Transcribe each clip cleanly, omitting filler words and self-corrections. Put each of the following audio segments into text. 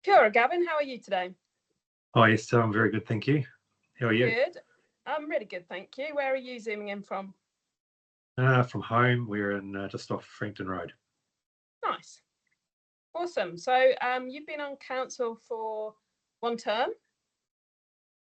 Kia ora, Gavin. How are you today? Hi, Esther. I'm very good, thank you. How are you? Good. I'm really good, thank you. Where are you zooming in from? From home. We're in just off Frankton Road. Nice. Awesome. So you've been on council for one term?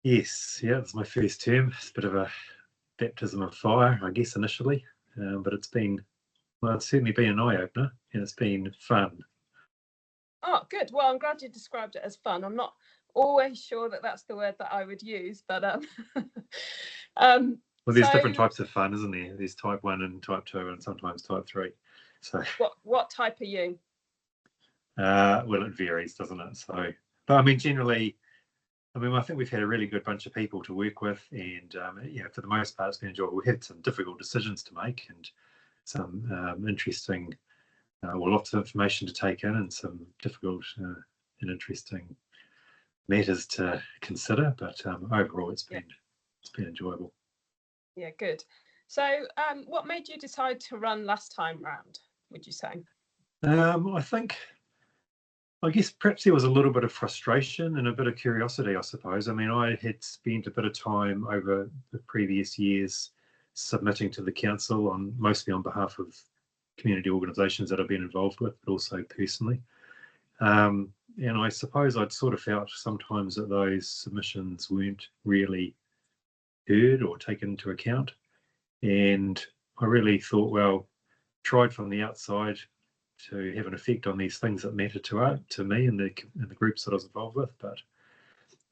Yes, yeah, it's my first term. It's a bit of a baptism of fire, I guess, initially, but it's certainly been an eye-opener, and it's been fun. Oh, good. Well, I'm glad you described it as fun. I'm not always sure that that's the word that I would use, but Well, there's different types of fun, isn't there? There's type 1 and type 2 and sometimes type 3. So what type are you? well, it varies, doesn't it? So, but I mean, generally, I think we've had a really good bunch of people to work with, and for the most part, it's been enjoyable. We had some difficult decisions to make, and some interesting, lots of information to take in, and some difficult and interesting matters to consider. But overall, it's been enjoyable. Yeah, good. So, what made you decide to run last time round, would you say? I guess perhaps there was a little bit of frustration and a bit of curiosity, I suppose. I mean, I had spent a bit of time over the previous years submitting to the council mostly on behalf of community organisations that I've been involved with, but also personally. And I suppose I'd sort of felt sometimes that those submissions weren't really heard or taken into account. And I really thought, well, tried from the outside to have an effect on these things that matter to me and the groups that I was involved with, but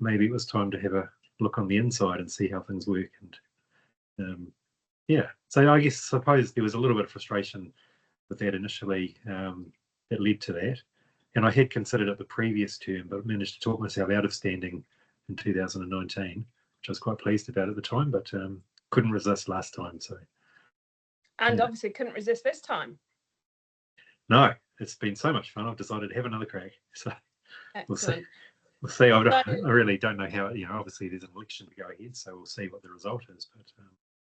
maybe it was time to have a look on the inside and see how things work. And so I suppose there was a little bit of frustration with that initially that led to that. And I had considered it the previous term, but managed to talk myself out of standing in 2019, which I was quite pleased about at the time, but couldn't resist last time. So, and obviously couldn't resist this time. No, it's been so much fun. I've decided to have another crack. So excellent. We'll see. I really don't know how. Obviously there's an election to go ahead, so we'll see what the result is. But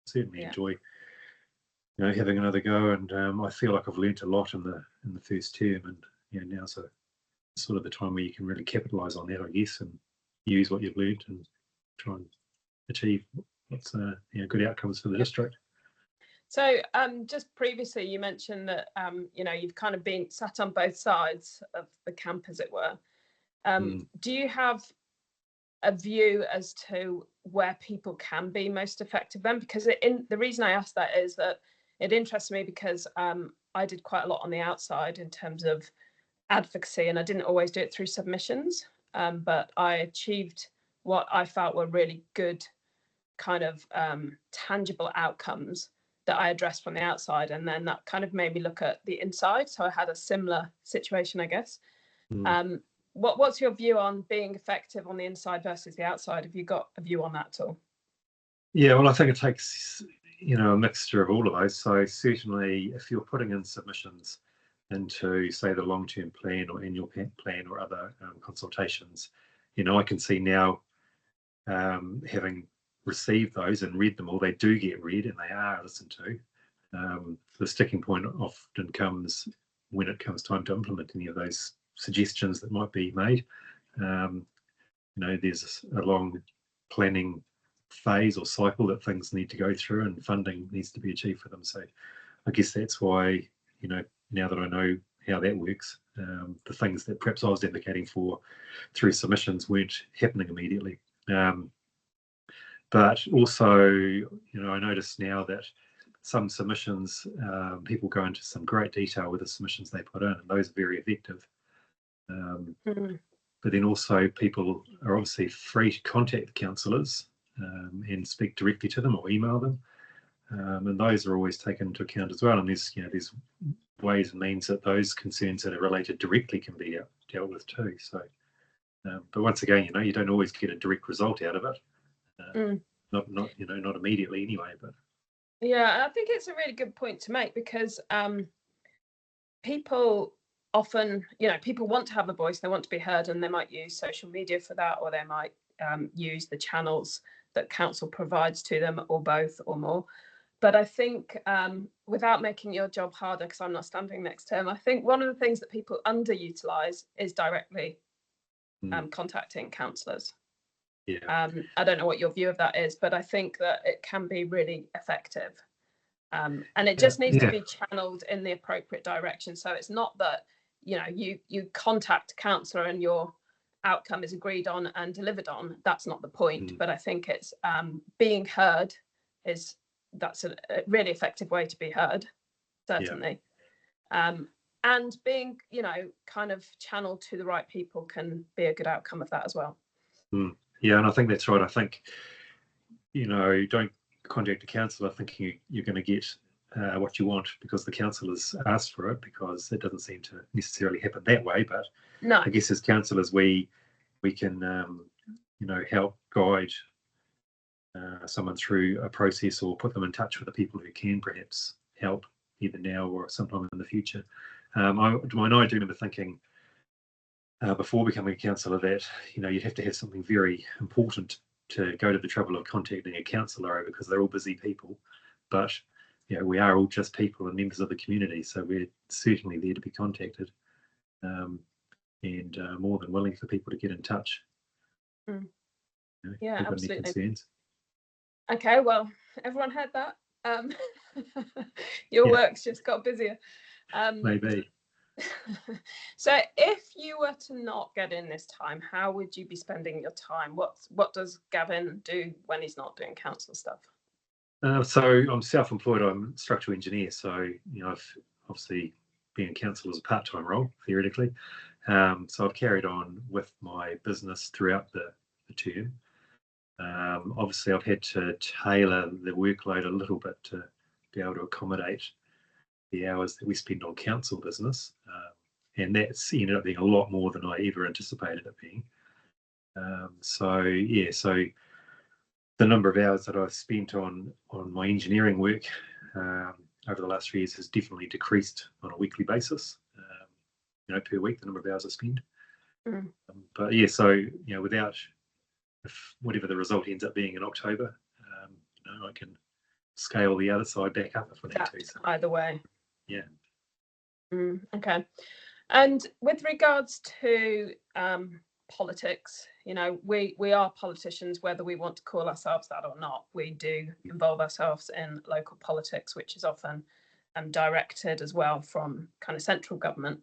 certainly enjoy, having another go. And I feel like I've learnt a lot in the first term, and now's sort of the time where you can really capitalise on that, I guess, and use what you've learnt and try and achieve what's good outcomes for the district. So just previously you mentioned that you've kind of been sat on both sides of the camp, as it were. Do you have a view as to where people can be most effective then? Because the reason I asked that is that it interests me because I did quite a lot on the outside in terms of advocacy, and I didn't always do it through submissions, but I achieved what I felt were really good kind of tangible outcomes that I addressed from the outside, and then that kind of made me look at the inside. So I had a similar situation, I guess. What's your view on being effective on the inside versus the outside? Have you got a view on that at all? Yeah, well, I think it takes a mixture of all of those. So certainly, if you're putting in submissions into, say, the long-term plan or annual plan or other consultations, I can see now, having received those and read them all, they do get read and they are listened to. The sticking point often comes when it comes time to implement any of those suggestions that might be made. There's a long planning phase or cycle that things need to go through, and funding needs to be achieved for them. So I guess that's why, now that I know how that works, the things that perhaps I was advocating for through submissions weren't happening immediately. But also, I notice now that some submissions, people go into some great detail with the submissions they put in, and those are very effective. But then also people are obviously free to contact the councillors and speak directly to them or email them. And those are always taken into account as well. And there's ways and means that those concerns that are related directly can be dealt with too. So, but once again, you don't always get a direct result out of it. Not immediately anyway. But yeah, I think it's a really good point to make, because people often, people want to have a voice, they want to be heard, and they might use social media for that, or they might use the channels that council provides to them, or both or more. But I think without making your job harder, because I'm not standing next to him, I think one of the things that people underutilise is directly contacting councillors. Yeah. I don't know what your view of that is, but I think that it can be really effective. And it just needs to be channeled in the appropriate direction. So it's not that, you contact a councillor and your outcome is agreed on and delivered on. That's not the point. But I think it's being heard that's a really effective way to be heard, certainly. And being, kind of channeled to the right people can be a good outcome of that as well. Yeah, and I think that's right. I think, don't contact a councillor thinking you're going to get what you want because the councillors asked for it, because it doesn't seem to necessarily happen that way. But no. I guess as councillors, we can, help guide someone through a process, or put them in touch with the people who can perhaps help either now or sometime in the future. I do remember thinking before becoming a councillor that you'd have to have something very important to go to the trouble of contacting a councillor over, because they're all busy people. But we are all just people and members of the community, so we're certainly there to be contacted, and more than willing for people to get in touch. Yeah, absolutely. Concerns. Okay, well, everyone heard that. Your work's just got busier. Maybe. So if you were to not get in this time, how would you be spending your time? What does Gavin do when he's not doing council stuff? So I'm self-employed. I'm a structural engineer. So I've obviously been a council as a part-time role theoretically. So I've carried on with my business throughout the term. Obviously, I've had to tailor the workload a little bit to be able to accommodate the hours that we spend on council business, and that's ended up being a lot more than I ever anticipated it being. So the number of hours that I've spent on my engineering work over the last 3 years has definitely decreased on a weekly basis. Per week, the number of hours I spend. But so without, if whatever the result ends up being in October, I can scale the other side back up if I need to. So. Either way. Yeah. Okay. And with regards to politics, we are politicians, whether we want to call ourselves that or not. We do involve ourselves in local politics, which is often directed as well from kind of central government.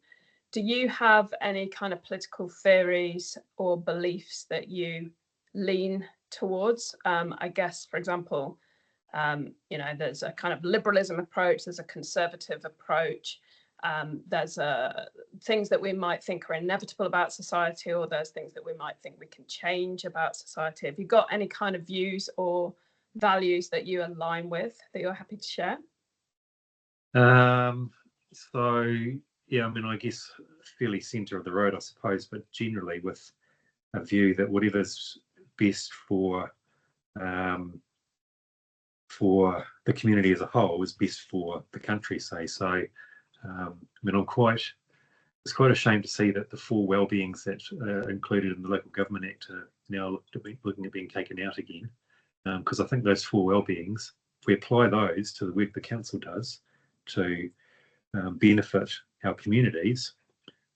Do you have any kind of political theories or beliefs that you lean towards? I guess, for example, there's a kind of liberalism approach, there's a conservative approach, there's things that we might think are inevitable about society, or there's things that we might think we can change about society. Have you got any kind of views or values that you align with that you're happy to share? I guess fairly centre of the road, I suppose, but generally with a view that whatever's best for the community as a whole is best for the country, say. So, I'm quite ashamed to see that the 4 well-beings that are included in the Local Government Act are now looking at being taken out again, because I think those 4 well-beings, if we apply those to the work the council does to benefit our communities,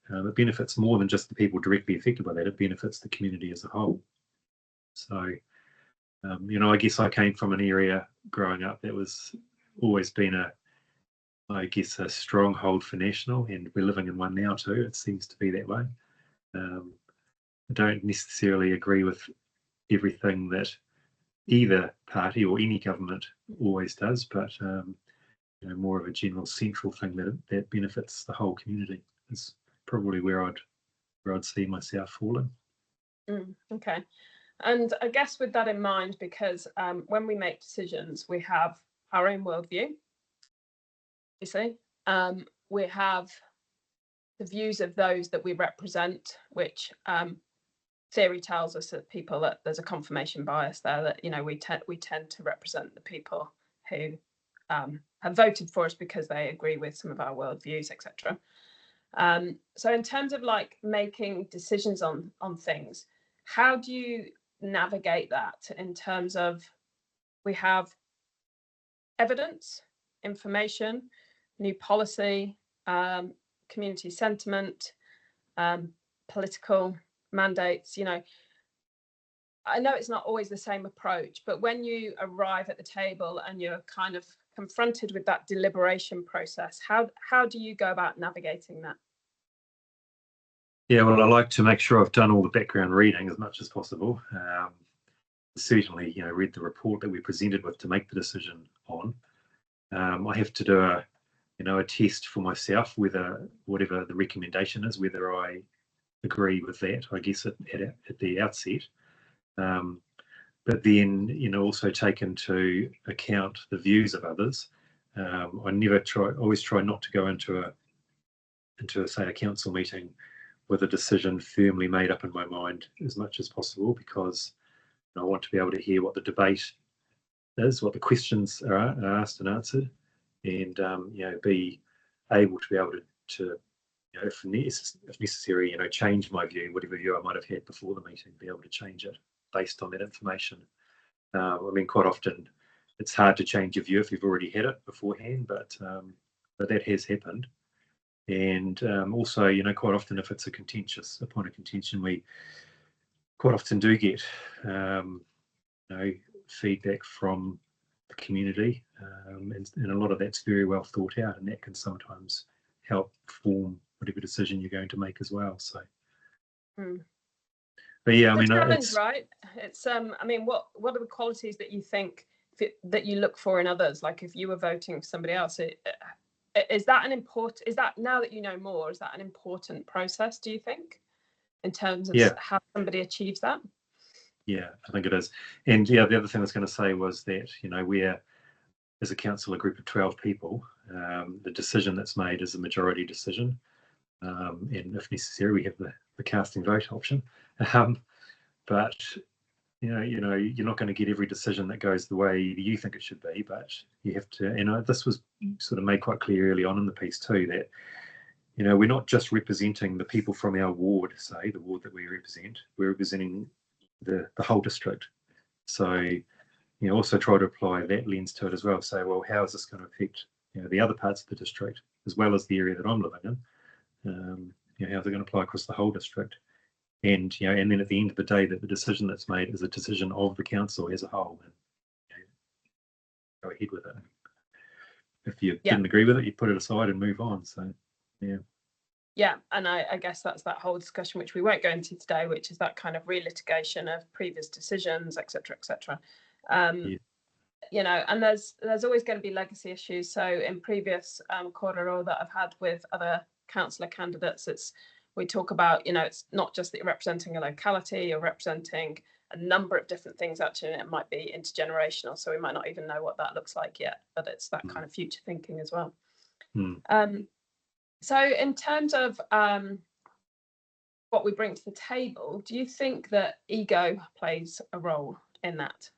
it benefits more than just the people directly affected by that. It benefits the community as a whole. So, I guess I came from an area growing up that was always been a stronghold for National, and we're living in one now too. It seems to be that way. I don't necessarily agree with everything that either party or any government always does, but more of a general central thing that benefits the whole community is probably where I'd see myself falling. Okay. And I guess with that in mind, because when we make decisions, we have our own worldview, obviously. We have the views of those that we represent, which theory tells us that there's a confirmation bias there, that we tend to represent the people who have voted for us because they agree with some of our worldviews, etc. So in terms of like making decisions on things, how do you navigate that in terms of, we have evidence, information, new policy, community sentiment, political mandates, you know, I know it's not always the same approach, but when you arrive at the table and you're kind of confronted with that deliberation process, how do you go about navigating that? Yeah, well, I like to make sure I've done all the background reading as much as possible. Certainly, you know, read the report that we're presented with to make the decision on. I have to do a test for myself whether whatever the recommendation is, whether I agree with that, I guess at the outset. But then, you know, also take into account the views of others. I always try not to go into say a council meeting with a decision firmly made up in my mind as much as possible, because I want to be able to hear what the debate is, what the questions are asked and answered, and you know, be able to be able to you know, if necessary, you know, change my view, whatever view I might have had before the meeting, be able to change it based on that information. I mean, quite often it's hard to change your view if you've already had it beforehand, but that has happened. And also, you know, quite often if it's a point of contention, we quite often do get you know, feedback from the community, and a lot of that's very well thought out, and that can sometimes help form whatever decision you're going to make as well. So but yeah, I mean, challenge, right? It's I mean, what are the qualities that you think that you look for in others? Like if you were voting for somebody else, is that now that you know more, is that an important process, do you think, in terms of how somebody achieves that? Yeah, I think it is. And yeah, the other thing I was going to say was that, you know, we're, as a council, a group of 12 people, the decision that's made is a majority decision. And if necessary, we have the casting vote option. But, you know, you're not going to get every decision that goes the way you think it should be, but you have to, and this was sort of made quite clear early on in the piece too, that, you know, we're not just representing the people from our ward, say, the ward that we represent, we're representing the whole district. So, you know, also try to apply that lens to it as well. Say, well, how is this going to affect, you know, the other parts of the district as well as the area that I'm living in? You know, how's it going to apply across the whole district? And, you know, and then at the end of the day, that the decision that's made is a decision of the council as a whole. And, you know, go ahead with it. If you didn't agree with it, you put it aside and move on. So, yeah. Yeah, and I guess that's that whole discussion, which we won't go into today, which is that kind of relitigation of previous decisions, etc., etc. You know, and there's always going to be legacy issues. So in previous corridor that I've had with other councillor candidates, we talk about, you know, it's not just that you're representing a locality, you're representing a number of different things. Actually, and it might be intergenerational, so we might not even know what that looks like yet, but it's that kind of future thinking as well. So in terms of what we bring to the table, do you think that ego plays a role in that?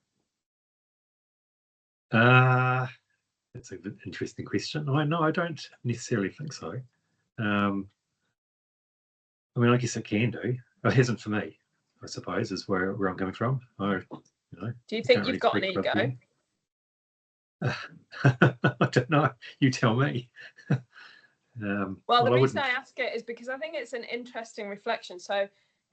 That's an interesting question. No, I don't necessarily think so. I mean, I guess it can do. It hasn't for me, I suppose, is where I'm coming from. You know, do you think you've got an ego? I don't know. You tell me. Well, the reason I ask it is because I think it's an interesting reflection. So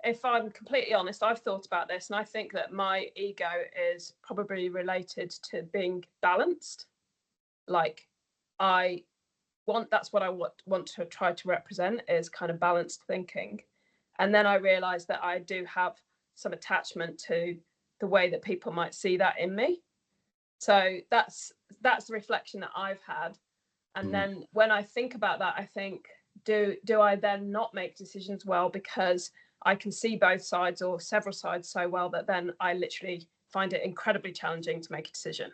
if I'm completely honest, I've thought about this, and I think that my ego is probably related to being balanced. Like that's what I want to try to represent, is kind of balanced thinking. And then I realized that I do have some attachment to the way that people might see that in me. So that's the reflection that I've had. And then when I think about that, I think, do I then not make decisions well because I can see both sides or several sides so well that then I literally find it incredibly challenging to make a decision,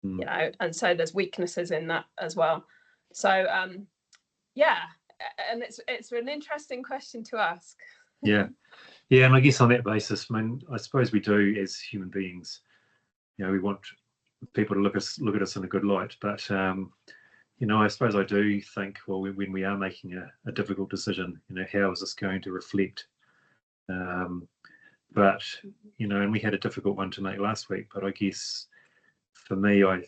you know? And so there's weaknesses in that as well. So yeah, and it's an interesting question to ask. Yeah, and I guess on that basis, I mean, I suppose we do as human beings, you know, we want people to look at us in a good light, but you know, I suppose I do think, well, when we are making a difficult decision, you know, how is this going to reflect? But, you know, and we had a difficult one to make last week, but I guess for me, I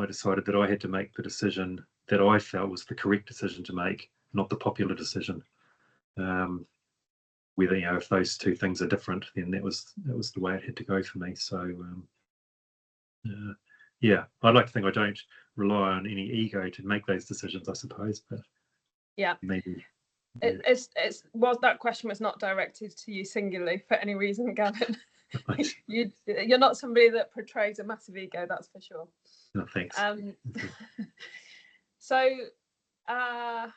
decided that I had to make the decision that I felt was the correct decision to make, not the popular decision. whether, if those two things are different, then that was the way it had to go for me. So yeah, I'd like to think I don't rely on any ego to make those decisions, I suppose, but yeah, maybe. It's that question was not directed to you singularly for any reason, Gavin. Right. You're not somebody that portrays a massive ego, that's for sure. No, thanks. So I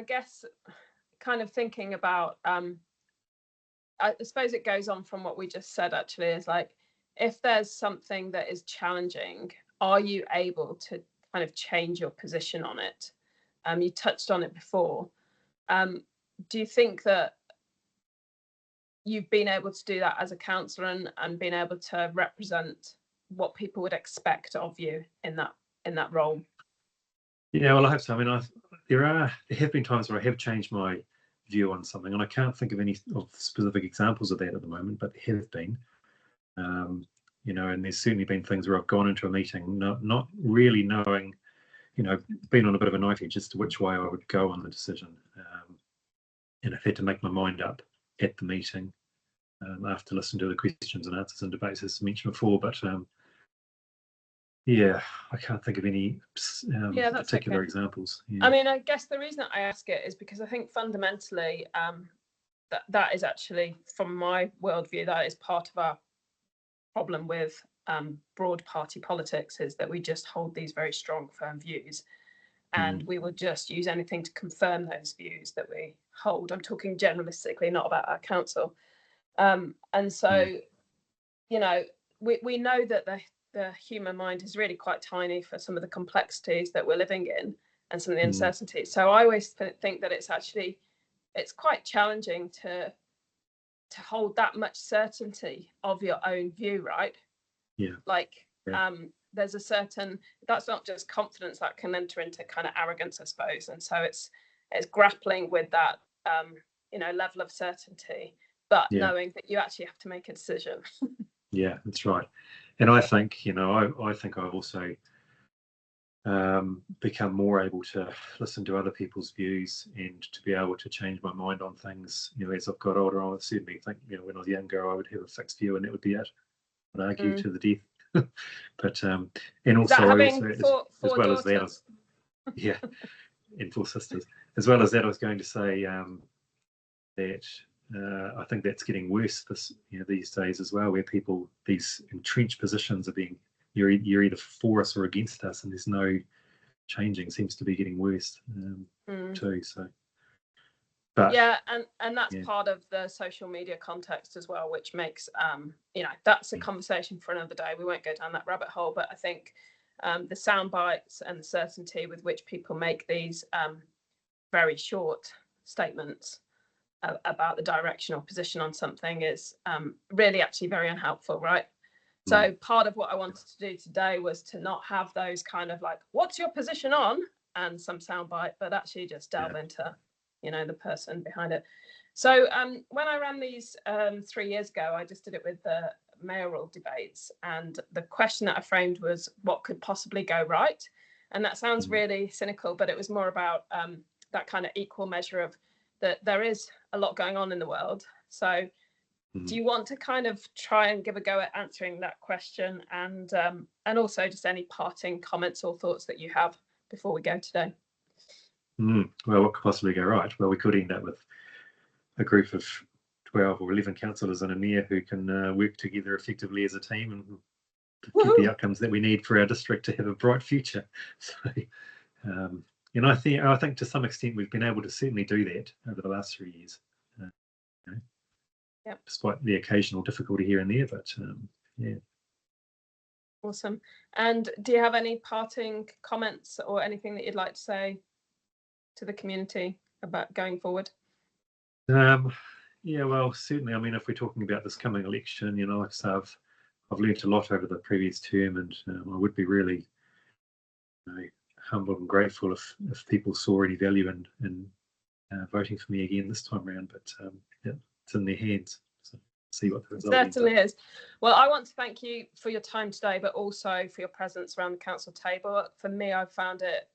guess kind of thinking about I suppose it goes on from what we just said, actually, is like, if there's something that is challenging, are you able to kind of change your position on it? You touched on it before. Do you think that you've been able to do that as a counsellor and been able to represent what people would expect of you in that role? Yeah, well, I hope so. I mean, there have been times where I have changed my view on something, and I can't think of any specific examples of that at the moment, but there have been. And there's certainly been things where I've gone into a meeting not really knowing, been on a bit of a knife edge as to which way I would go on the decision, and I've had to make my mind up at the meeting after listening to the questions and answers and debates, as mentioned before. But yeah, I can't think of any particular examples. Yeah. I mean, I guess the reason I ask it is because I think fundamentally that is actually, from my worldview, that is part of our problem with broad party politics, is that we just hold these very strong, firm views, and we will just use anything to confirm those views that we hold. I'm talking generalistically, not about our council. And so, we know that the human mind is really quite tiny for some of the complexities that we're living in and some of the uncertainties. So I always think that it's quite challenging to hold that much certainty of your own view, right? Yeah. There's a certain, that's not just confidence, that can enter into kind of arrogance, I suppose. And so it's grappling with that level of certainty, but knowing that you actually have to make a decision. Yeah, that's right. And I think, I think I've also become more able to listen to other people's views and to be able to change my mind on things. As I've got older, I certainly think, when I was younger, I would have a fixed view and that would be it. I'd argue to the death. But and also, as well as that, yeah, and 4 sisters. As well as that, I was going to say that I think that's getting worse these days as well, where people, these entrenched positions are being, you're either for us or against us, and there's no changing. Seems to be getting worse too. So, but yeah, and that's part of the social media context as well, which makes that's a conversation for another day. We won't go down that rabbit hole, but I think the sound bites and the certainty with which people make these very short statements about the direction or position on something is really actually very unhelpful, right? So part of what I wanted to do today was to not have those kind of like, what's your position on, and some soundbite, but actually just delve into, the person behind it. So when I ran these 3 years ago, I just did it with the mayoral debates, and the question that I framed was, what could possibly go right? And that sounds really cynical, but it was more about that kind of equal measure of that there is a lot going on in the world. So do you want to kind of try and give a go at answering that question, and also just any parting comments or thoughts that you have before we go today? Well, what could possibly go right? Well, we could end up with a group of 12 or 11 councillors and a mayor who can work together effectively as a team and get the outcomes that we need for our district to have a bright future. So, I think to some extent we've been able to certainly do that over the last 3 years. Despite the occasional difficulty here and there, but yeah. Awesome. And do you have any parting comments or anything that you'd like to say to the community about going forward? Yeah, well, certainly. I mean, if we're talking about this coming election, like I say, I've learned a lot over the previous term, and I would be really humble and grateful if people saw any value in voting for me again this time around. But it's in their hands. So see what the result certainly is. Well, I want to thank you for your time today, but also for your presence around the council table. For me, I've found it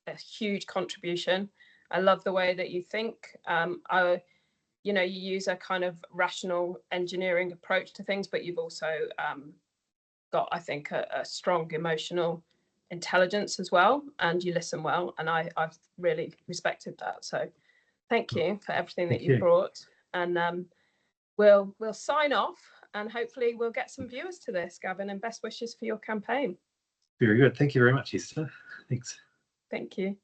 a huge contribution. I love the way that you think. You know, you use a kind of rational engineering approach to things, but you've also got, I think, a strong emotional intelligence as well, and you listen well, and I've really respected that. So thank you for everything that you brought, and we'll sign off, and hopefully we'll get some viewers to this, Gavin, and best wishes for your campaign. Very good. Thank you very much, Esther. Thanks. Thank you.